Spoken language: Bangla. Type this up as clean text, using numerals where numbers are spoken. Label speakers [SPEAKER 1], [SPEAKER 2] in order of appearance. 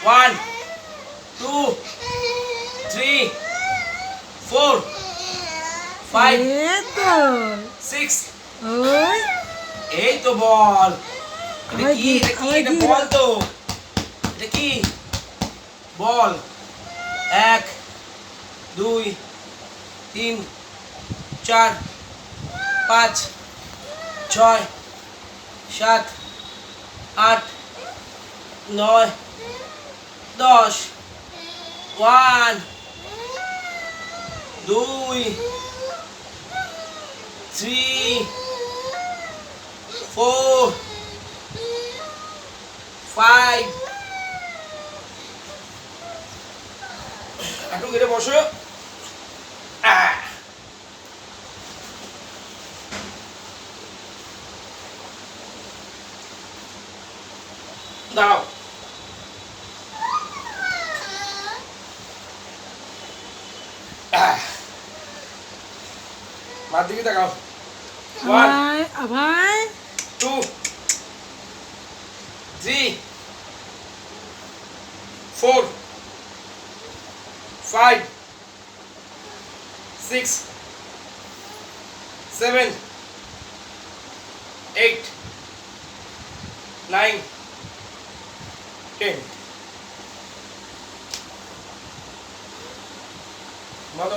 [SPEAKER 1] 1 2 3 4 5
[SPEAKER 2] এই তো
[SPEAKER 1] 6
[SPEAKER 2] ওই
[SPEAKER 1] এই তো বল। এটা
[SPEAKER 2] আবার
[SPEAKER 1] কি?
[SPEAKER 2] কি?
[SPEAKER 1] এটা কি?
[SPEAKER 2] আবার
[SPEAKER 1] এটা
[SPEAKER 2] কি?
[SPEAKER 1] বল তো। এটা কি? বল। 1 2 3 4 5 6 7 8 9 10 1 2 3 4 5 একটু কেটে বসো। আহ! দাঁড়াও। আহ! মার দিকে তাকাও। 1
[SPEAKER 2] আবার
[SPEAKER 1] 2 3 4 5 6 7 8 9 10 মাথা